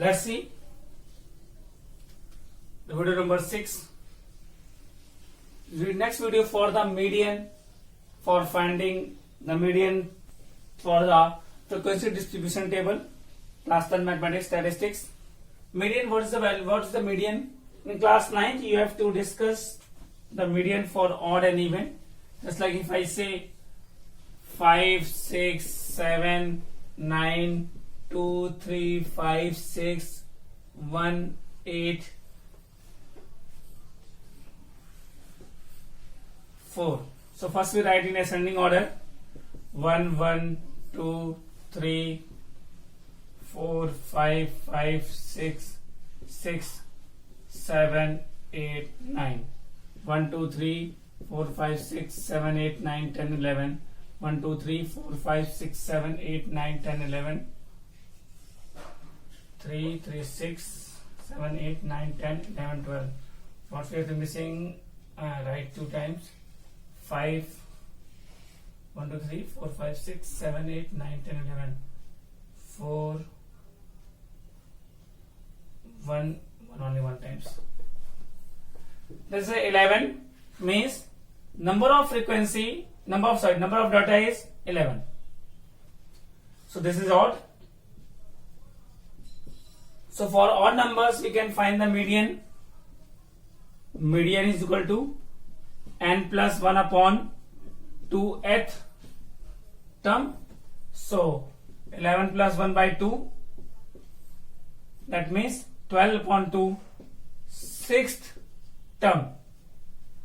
Let's see the video number 6. The next video for the median, for finding the median for the frequency distribution table, class 10 mathematics statistics. Median, what is the value? What is the median? In class 9 you have to discuss the median for odd and even. Just like if I say 5, 6, 7, 9, 2, 3, 5, 6, 1, 8, 4. So first we write in ascending order 1, 1, 2, 3, 4, 5, 5, 6, 6, 7, 8, 9. 1, 2, 3, 4, 5, 6, 7, 8, 9, 10, 11. 1, 2, 3, 4, 5, 6, 7, 8, 9, 10, 11. 3, 3, 6, 7, 8, 9, 10, 11, 12. What we are missing? Write 2 times. 5, 1, 2, 3, 4, 5, 6, 7, 8, 9, 10, 11. 4, 1, only 1 times. Let's say 11 means number of data is 11. So this is odd. So for odd numbers we can find the median. Median is equal to n plus 1 upon 2th term. So 11 plus 1 by 2, that means 12 upon 2, 6th term.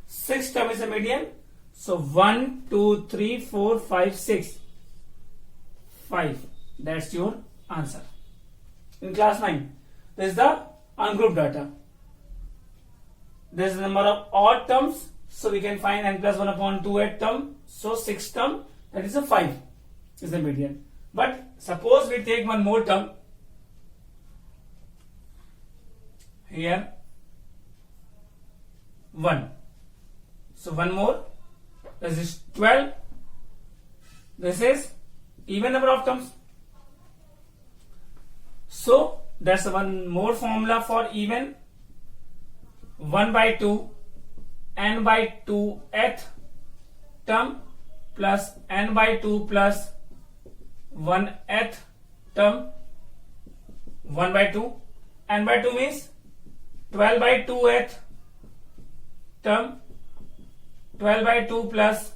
6th term is the median. So 1, 2, 3, 4, 5, 6. 5. That's your answer. In class 9, this is the ungrouped data. There is the number of odd terms. So we can find n plus 1 upon 2th term. So 6th term, that is a 5, is the median. But suppose we take one more term. Here 1. So one more. This is 12. This is even number of terms. So that's one more formula for even. 1 by 2 n by 2th term plus n by 2 plus 1th term. 1 by 2, n by 2 means 12 by 2th term, 12 by 2 plus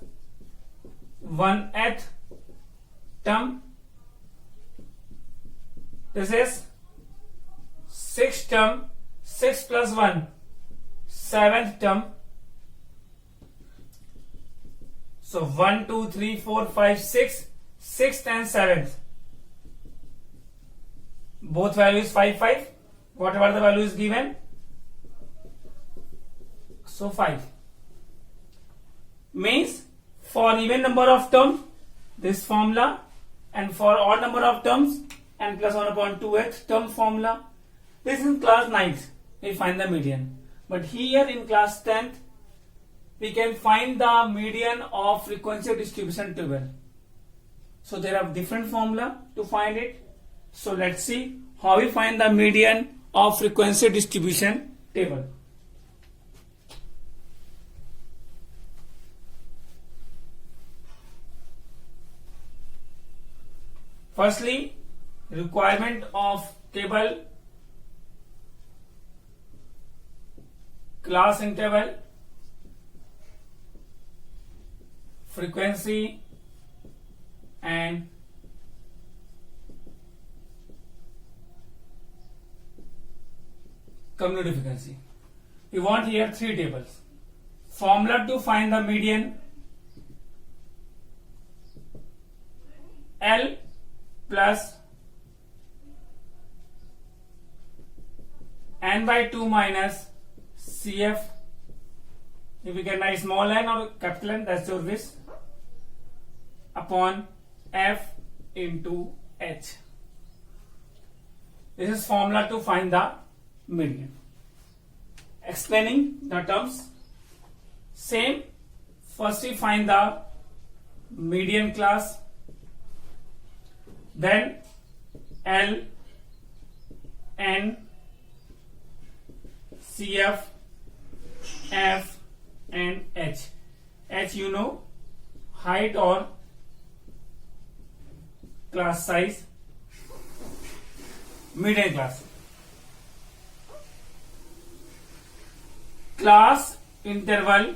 1th term. This is 6th term, 6 plus 1, 7th term. So 1, 2, 3, 4, 5, 6, 6th and 7th. Both values 5, 5. Whatever the value is given. So 5. Means for even number of terms, this formula, and for odd number of terms, n plus 1 upon 2th term formula. This is in class 9th, we find the median. But here in class 10th, we can find the median of frequency distribution table. So there are different formula to find it. So let's see how we find the median of frequency distribution table. Firstly, requirement of table, class interval, frequency and community frequency. We want here 3 tables. Formula to find the median: L plus n by 2 minus CF. If we can write small n or capital N, that's your wish, upon F into H. This is formula to find the median. Explaining the terms, same. First we find the median class, then L, N, CF, F and H. H you know, height or class size. Median class. Class interval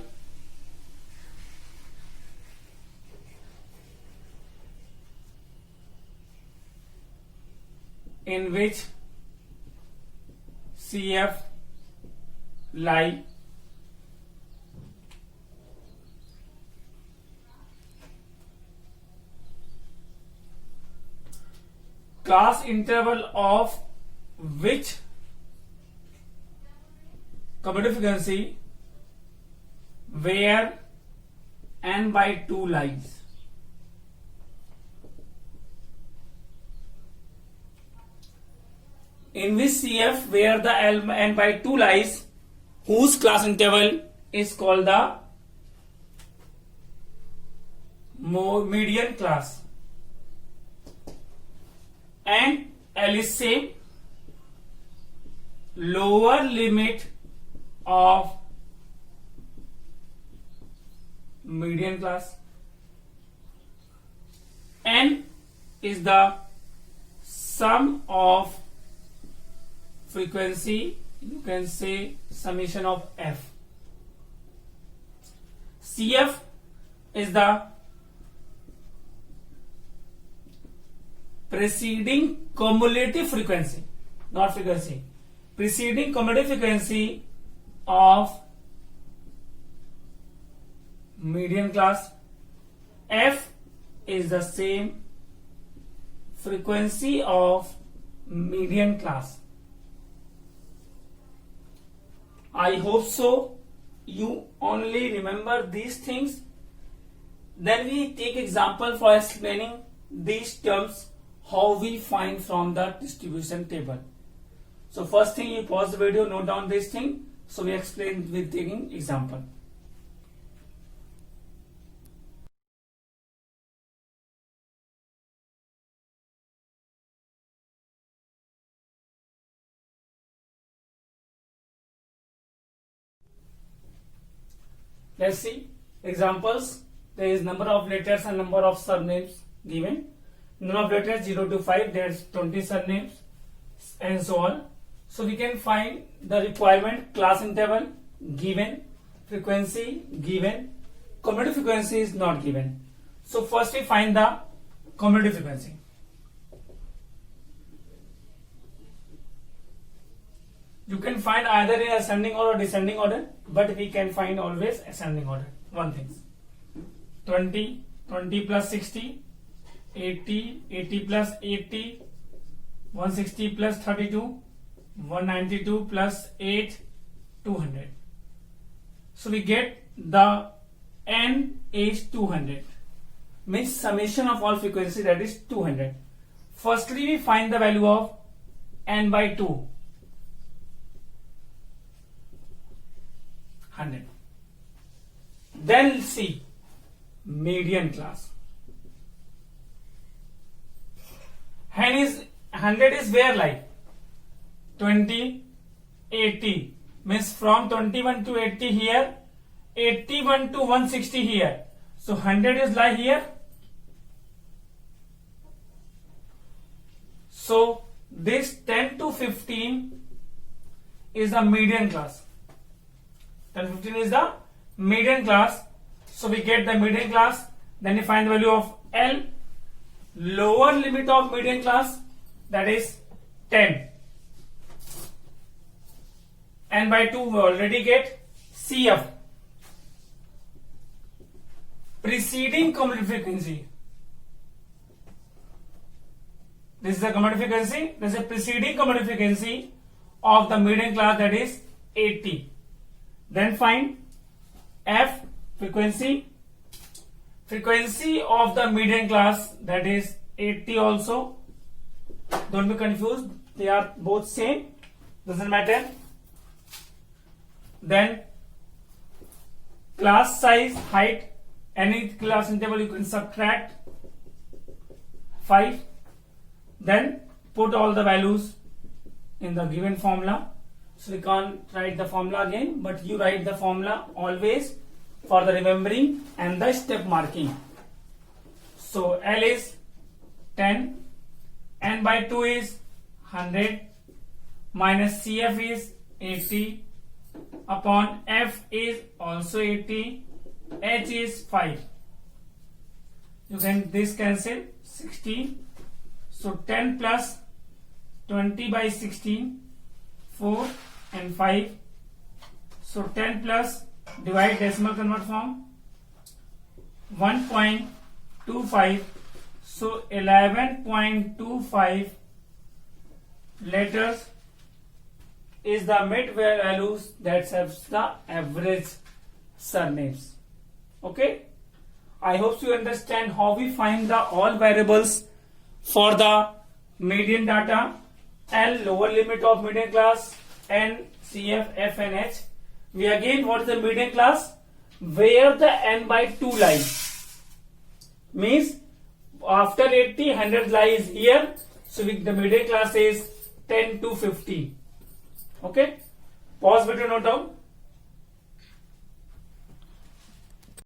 in which CF lie. Class interval of which commutative frequency where n by 2 lies. In which CF where the n by 2 lies, whose class interval is called the median class, and L is same, lower limit of median class. N is the sum of frequency, you can say summation of F. CF is the preceding cumulative frequency, not frequency, preceding cumulative frequency of median class. F is the same frequency of median class. I hope so you only remember these things. Then we take example for explaining these terms, how we find from the distribution table. So first thing, you pause the video, note down this thing. So we explain with taking example. Let's see examples. There is number of letters and number of surnames given. Number of letters 0 to 5, there's 20 surnames and so on. So we can find the requirement. Class interval given, frequency given, cumulative frequency is not given. So first we find the cumulative frequency. You can find either in ascending or descending order, but we can find always ascending order. One thing, 20, 20 plus 60, 80, 80 plus 80, 160 plus 32, 192 plus 8, 200. So we get the n is 200, means summation of all frequency, that is 200. Firstly we find the value of n by 2, 100. Then see median class. 100 is where, like 20, 80, means from 21 to 80 here, 81 to 160 here. So 100 is lie here. So this 10 to 15 is the median class. 10 to 15 is the median class. So we get the median class. Then we find the value of L, lower limit of median class, that is 10. N by 2 we already get. CF, preceding cumulative frequency. This is the cumulative frequency. This is a preceding cumulative frequency of the median class, that is 80. Then find F, frequency of the median class, that is 80 also. Don't be confused, they are both same, doesn't matter. Then class size, height, any class interval you can subtract 5. Then put all the values in the given formula. So we can't write the formula again, but you write the formula always for the remembering and the step marking. So L is 10, N by 2 is 100, minus CF is 80, upon F is also 80, H is 5. You can this cancel 16. So 10 plus 20 by 16, 4 and 5. So 10 plus, divide decimal convert form, 1.25. So 11.25 letters is the mid values that serves the average surnames. Okay, I hope you understand how we find the all variables for the median data. L, lower limit of median class, N, CF, F and H. We again, what is the median class? Where the N by 2 lies. Means after 80, 100 lies here. So the median class is 10 to 50. Okay. Pause video, note down.